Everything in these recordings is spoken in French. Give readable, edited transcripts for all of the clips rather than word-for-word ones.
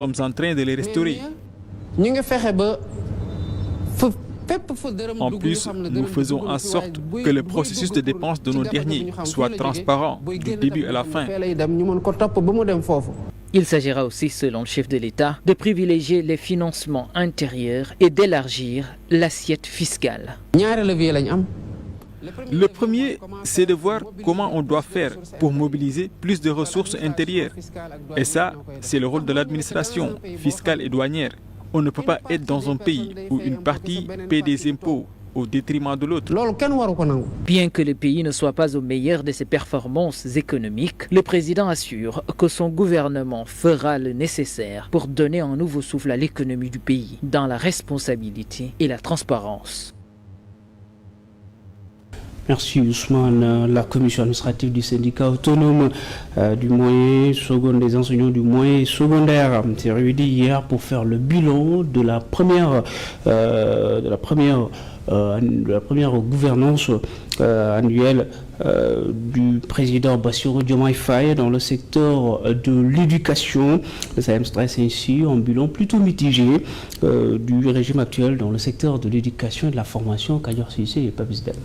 Nous sommes en train de les restaurer. En plus, nous faisons en sorte que le processus de dépense de nos derniers soit transparent du début à la fin. Il s'agira aussi, selon le chef de l'État, de privilégier les financements intérieurs et d'élargir l'assiette fiscale. Le premier, c'est de voir comment on doit faire pour mobiliser plus de ressources intérieures. Et ça, c'est le rôle de l'administration fiscale et douanière. On ne peut pas être dans un pays où une partie paie des impôts au détriment de l'autre. Bien que le pays ne soit pas au meilleur de ses performances économiques, le président assure que son gouvernement fera le nécessaire pour donner un nouveau souffle à l'économie du pays, dans la responsabilité et la transparence. Merci Ousmane. La commission administrative du syndicat autonome du moyen secondaire, des enseignants du moyen secondaire s'est réunie hier pour faire le bilan de la première gouvernance annuelle du président Bassirou Diomaye Faye dans le secteur de l'éducation. Le SAEMS dresse ainsi un bilan plutôt mitigé du régime actuel dans le secteur de l'éducation et de la formation. Kadior Cissé et Papis Del.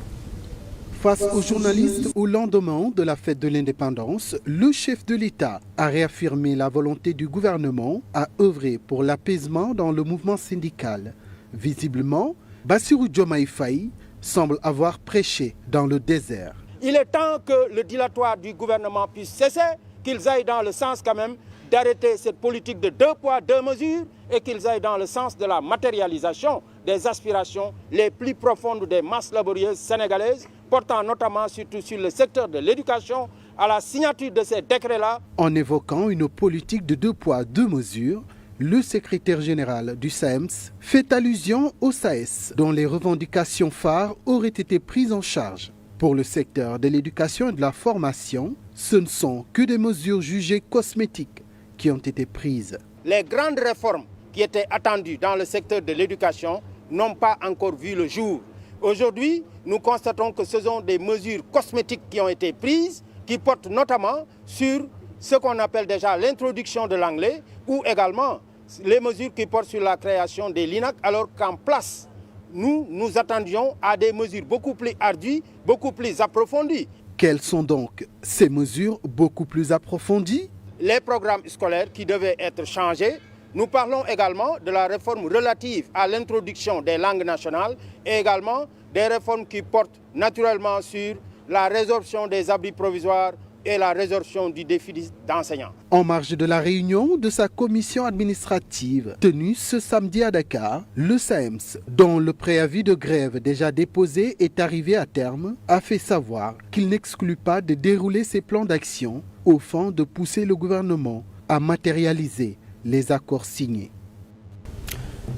Face aux journalistes au lendemain de la fête de l'indépendance, le chef de l'État a réaffirmé la volonté du gouvernement à œuvrer pour l'apaisement dans le mouvement syndical. Visiblement, Bassirou Diomaye Faye semble avoir prêché dans le désert. Il est temps que le dilatoire du gouvernement puisse cesser, qu'ils aillent dans le sens quand même d'arrêter cette politique de 2 poids, 2 mesures et qu'ils aillent dans le sens de la matérialisation des aspirations les plus profondes des masses laborieuses sénégalaises, portant notamment surtout sur le secteur de l'éducation, à la signature de ces décrets-là. En évoquant une politique de 2 poids, 2 mesures, le secrétaire général du SAEMS fait allusion au SAES, dont les revendications phares auraient été prises en charge. Pour le secteur de l'éducation et de la formation, ce ne sont que des mesures jugées cosmétiques qui ont été prises. Les grandes réformes qui étaient attendues dans le secteur de l'éducation n'ont pas encore vu le jour. Aujourd'hui, nous constatons que ce sont des mesures cosmétiques qui ont été prises, qui portent notamment sur ce qu'on appelle déjà l'introduction de l'anglais, ou également les mesures qui portent sur la création des LINAC, alors qu'en place, nous attendions à des mesures beaucoup plus ardues, beaucoup plus approfondies. Quelles sont donc ces mesures beaucoup plus approfondies? Les programmes scolaires qui devaient être changés. Nous parlons également de la réforme relative à l'introduction des langues nationales et également des réformes qui portent naturellement sur la résorption des abris provisoires et la résorption du déficit d'enseignants. En marge de la réunion de sa commission administrative tenue ce samedi à Dakar, le SAEMS, dont le préavis de grève déjà déposé est arrivé à terme, a fait savoir qu'il n'exclut pas de dérouler ses plans d'action au fin de pousser le gouvernement à matérialiser les accords signés.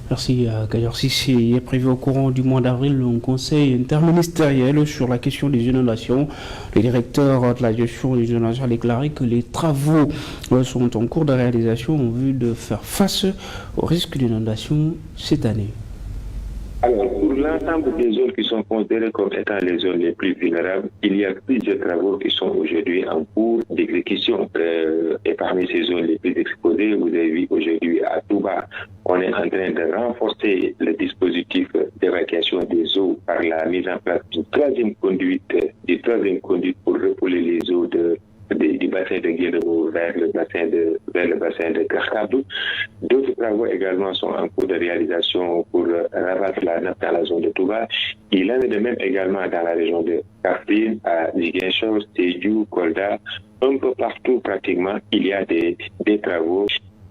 Merci Kadior Cissé. Il est prévu au courant du mois d'avril un conseil interministériel sur la question des inondations. Le directeur de la gestion des inondations a déclaré que les travaux sont en cours de réalisation en vue de faire face au risque d'inondation cette année. Alors, pour l'ensemble des zones qui sont considérées comme étant les zones les plus vulnérables, il y a plusieurs travaux qui sont aujourd'hui en cours d'exécution. Et parmi ces zones les plus exposées, vous avez vu aujourd'hui à Touba, on est en train de renforcer le dispositif d'évacuation des eaux par la mise en place d'une troisième conduite pour repouler les eaux du bassin de Guéléo vers le bassin de Karkabou. D'autres travaux également sont en cours de réalisation pour rabattre la nappe dans la zone de Touba. Il en est de même également dans la région de Kaffrine, à Ziguinchor, Sédhiou, Kolda, un peu partout pratiquement, il y a des travaux.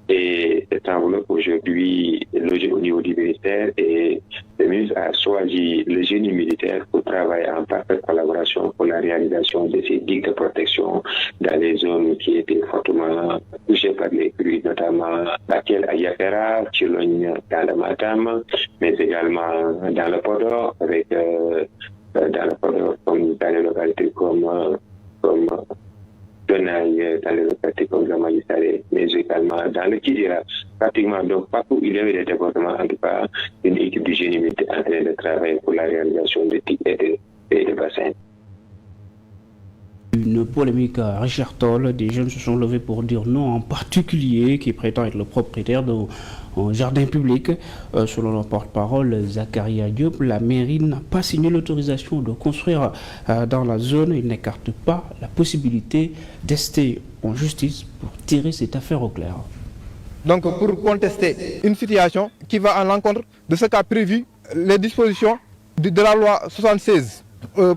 Et cette enveloppe aujourd'hui logée au niveau du ministère et le ministre a choisi le génie militaire pour travailler en parfaite collaboration pour la réalisation de ces digues de protection dans les zones qui étaient fortement touchées par les crues, notamment laquelle à Yapera, Chilogne dans le Matam, mais également dans le Podor, avec comme dans les localités comme Donaï, dans les localités comme la Magistale, mais également dans le Kidira. Pratiquement, donc, partout il y avait des départements, en tout cas, une équipe du génie militaire en train de travailler pour la réalisation de digues et de bassins. Une polémique à Richard Toll, des jeunes se sont levés pour dire non en particulier qui prétend être le propriétaire d'un jardin public. Selon le porte-parole Zakaria Diop, la mairie n'a pas signé l'autorisation de construire dans la zone. Il n'écarte pas la possibilité d'ester en justice pour tirer cette affaire au clair. Donc pour contester une situation qui va à l'encontre de ce qu'a prévu les dispositions de la loi 76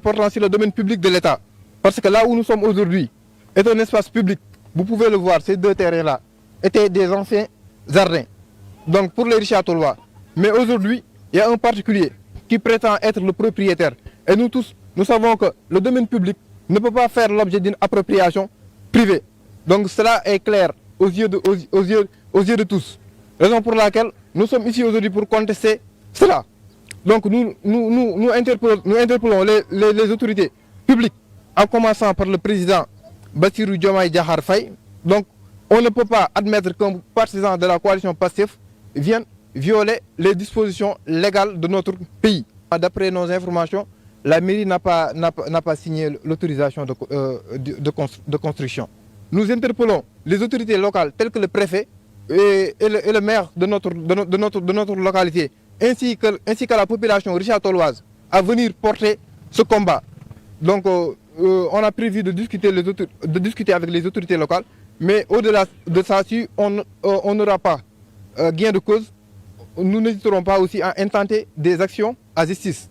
portant sur le domaine public de l'État. Parce que là où nous sommes aujourd'hui est un espace public. Vous pouvez le voir, ces deux terrains-là étaient des anciens jardins. Donc pour les Richard Tollois. Mais aujourd'hui, il y a un particulier qui prétend être le propriétaire. Et nous tous, nous savons que le domaine public ne peut pas faire l'objet d'une appropriation privée. Donc cela est clair aux yeux de tous. Raison pour laquelle nous sommes ici aujourd'hui pour contester cela. Donc nous interpellons les autorités publiques, en commençant par le président Bassirou Diomaye Diakhar Faye. Donc on ne peut pas admettre qu'un partisan de la coalition PASTEF vienne violer les dispositions légales de notre pays. D'après nos informations, la mairie n'a pas signé l'autorisation de construction. Nous interpellons les autorités locales telles que le préfet et le maire de notre localité, ainsi qu'à la population richard tolloise à venir porter ce combat. Donc on a prévu de discuter avec les autorités locales, mais au-delà de ça, si on n'aura pas gain de cause, nous n'hésiterons pas aussi à intenter des actions à justice.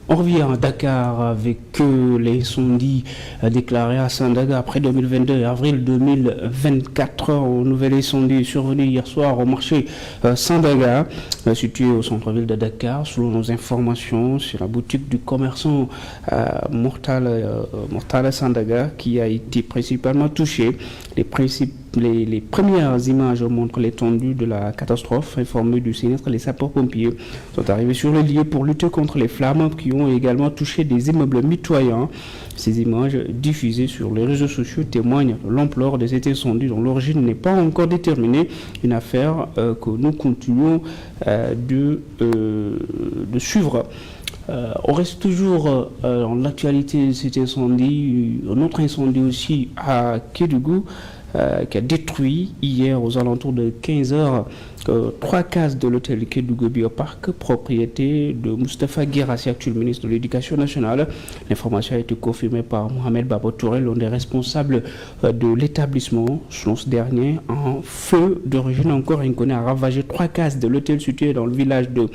On revient à Dakar avec les incendies déclarés à Sandaga après 2022 et avril 2024. Un nouvel incendie est survenu hier soir au marché Sandaga, situé au centre-ville de Dakar. Selon nos informations, c'est la boutique du commerçant Mortal Sandaga qui a été principalement touchée. Les premières images montrent l'étendue de la catastrophe. Informés du sinistre, les sapeurs-pompiers sont arrivés sur le lieu pour lutter contre les flammes qui ont également touché des immeubles mitoyens. Ces images diffusées sur les réseaux sociaux témoignent de l'ampleur de cet incendie dont l'origine n'est pas encore déterminée. Une affaire que nous continuons de suivre. On reste toujours dans l'actualité de cet incendie. Un autre incendie aussi à Kédougou qui a détruit hier aux alentours de 15h 3 cases de l'hôtel Kédougou Biopark, propriété de Moustapha Guirassi, actuel ministre de l'Éducation nationale. L'information a été confirmée par Mohamed Babo Touré, l'un des responsables de l'établissement. Selon ce dernier, un feu d'origine encore inconnue a ravagé 3 cases de l'hôtel situé dans le village de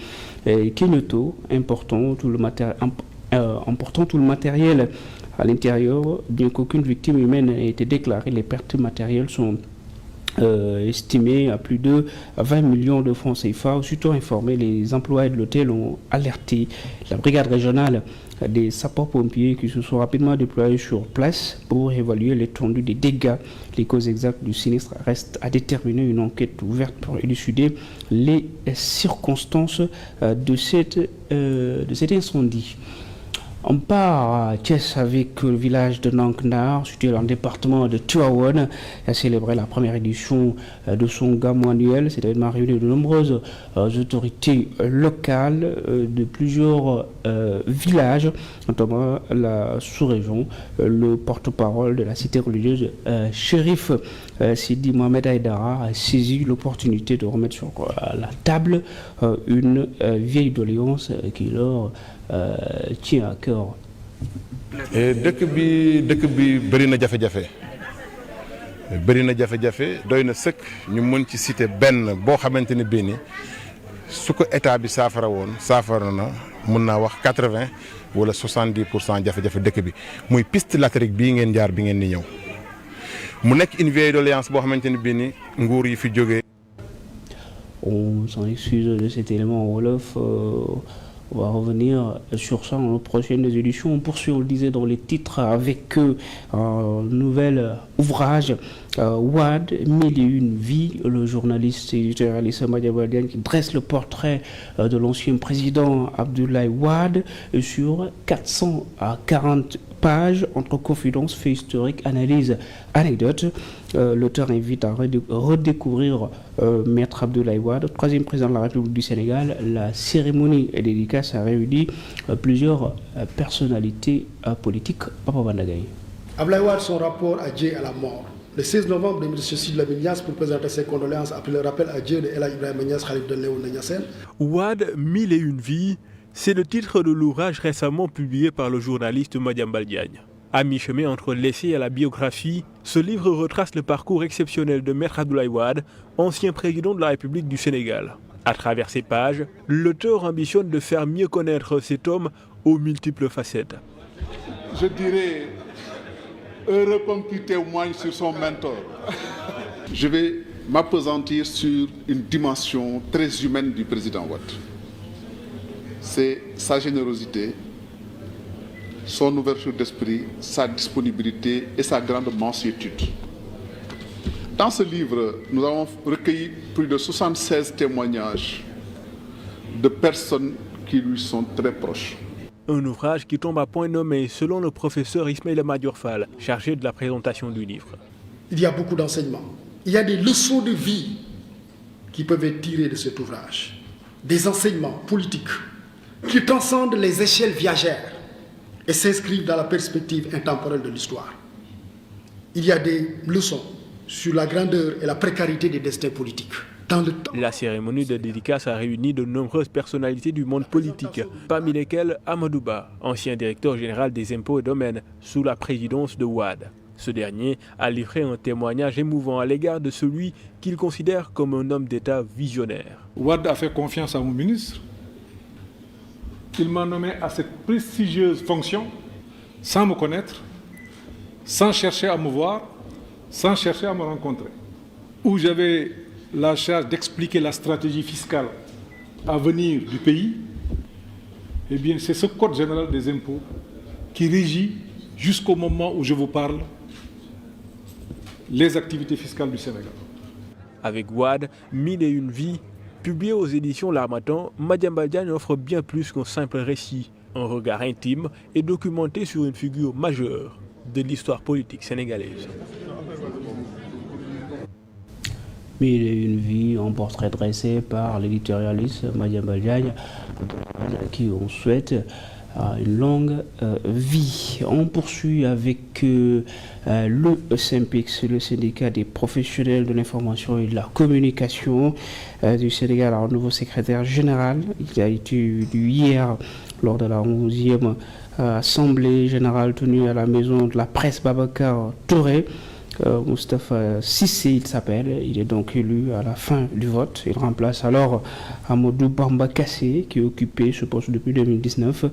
Kenyoto, emportant tout le matériel à l'intérieur. Bien qu'aucune victime humaine n'ait été déclarée, les pertes matérielles sont estimées à plus de 20 millions de francs CFA. Aussitôt informés, les employés de l'hôtel ont alerté la brigade régionale des sapeurs-pompiers qui se sont rapidement déployés sur place pour évaluer l'étendue des dégâts. Les causes exactes du sinistre restent à déterminer. Une enquête ouverte pour élucider les circonstances de cet incendie. On part à Thiès avec le village de Nanknar, situé dans le département de Tivaouane, a célébré la première édition de son gamou annuel. Cet événement réuni de nombreuses autorités locales de plusieurs villages, notamment la sous-région. Le porte-parole de la cité religieuse, Chérif Sidi Mohamed Aïdara, a saisi l'opportunité de remettre sur la table une vieille doléance qui leur tient à cœur. dëkk bi bëri na jafe-jafe doy na sëkk ñu mën ci citer benn boo xamante ne bii ni su ko état bi saafara na mën naa wax 80 wala 70% jafe-jafe dëkk bi muy piste latérique bii ngeen jaar bi ngeen di ñëw mu nekk une vieille doléance boo xamante ne bii ni nguur yi fi jógee. On s'en excuse de cet élément en wolof. On va revenir sur ça dans nos prochaines éditions. On poursuit, on le disait dans les titres, avec un nouvel ouvrage, Wade, 1001 vies, le journaliste et éditeur Alissa Madiabadian qui dresse le portrait de l'ancien président Abdoulaye Wade sur 440 pages. pages entre confidences, faits historiques, analyses, anecdotes. L'auteur invite à redécouvrir Maître Abdoulaye Wade, troisième président de la République du Sénégal. La cérémonie et dédicace a réuni plusieurs personnalités politiques. Papa Bandagaye. Abdoulaye Wade, son rapport à Dieu et à la mort. Le 16 novembre 2006, M. Lamine Niasse, pour présenter ses condoléances après le rappel à Dieu de El Hadj Ibrahima Niasse, Khalif de Léona Niassène. Wade, 1001 vies, c'est le titre de l'ouvrage récemment publié par le journaliste Madiambal Diagne. À mi-chemin entre l'essai et la biographie, ce livre retrace le parcours exceptionnel de Maître Abdoulaye Wade, ancien président de la République du Sénégal. À travers ces pages, l'auteur ambitionne de faire mieux connaître cet homme aux multiples facettes. Je dirais, heureux comme qui témoigne sur son mentor. Je vais m'appesantir sur une dimension très humaine du président Wade. C'est sa générosité, son ouverture d'esprit, sa disponibilité et sa grande mansuétude. Dans ce livre, nous avons recueilli plus de 76 témoignages de personnes qui lui sont très proches. Un ouvrage qui tombe à point nommé selon le professeur Ismaïla Madior Fall, chargé de la présentation du livre. Il y a beaucoup d'enseignements. Il y a des leçons de vie qui peuvent être tirées de cet ouvrage. Des enseignements politiques qui transcendent les échelles viagères et s'inscrivent dans la perspective intemporelle de l'histoire. Il y a des leçons sur la grandeur et la précarité des destins politiques. Dans le temps... La cérémonie de dédicace a réuni de nombreuses personnalités du monde politique, parmi lesquelles Amadou Ba, ancien directeur général des impôts et domaines, sous la présidence de Wade. Ce dernier a livré un témoignage émouvant à l'égard de celui qu'il considère comme un homme d'État visionnaire. Wade a fait confiance à mon ministre. Il m'a nommé à cette prestigieuse fonction sans me connaître, sans chercher à me voir, sans chercher à me rencontrer. Où j'avais la charge d'expliquer la stratégie fiscale à venir du pays, eh bien c'est ce code général des impôts qui régit jusqu'au moment où je vous parle les activités fiscales du Sénégal. Avec Wade, 1001 vies, publié aux éditions L'Harmattan, Madiambal Diagne offre bien plus qu'un simple récit, un regard intime et documenté sur une figure majeure de l'histoire politique sénégalaise. 1001 vies, un portrait dressé par l'éditorialiste Madiambal Diagne, à qui on souhaite une longue vie. On poursuit avec le SYNPICS, le syndicat des professionnels de l'information et de la communication du Sénégal. Alors, nouveau secrétaire général, il a été élu hier lors de la 11e assemblée générale tenue à la maison de la presse Babacar Touré. Moustapha Cissé, il s'appelle. Il est donc élu à la fin du vote. Il remplace alors Amadou Bamba Kassé, qui occupait ce poste depuis 2019,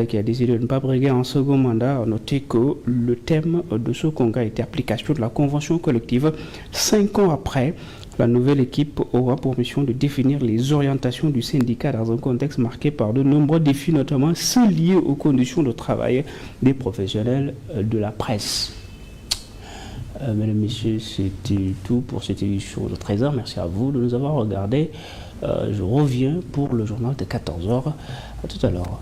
qui a décidé de ne pas briguer un second mandat. Notez que le thème de ce congrès était application de la convention collective. 5 ans après, la nouvelle équipe aura pour mission de définir les orientations du syndicat dans un contexte marqué par de nombreux défis, notamment ceux liés aux conditions de travail des professionnels de la presse. Mesdames et messieurs, c'était tout pour cette édition de 13h. Merci à vous de nous avoir regardés. Je reviens pour le journal de 14h. À tout à l'heure.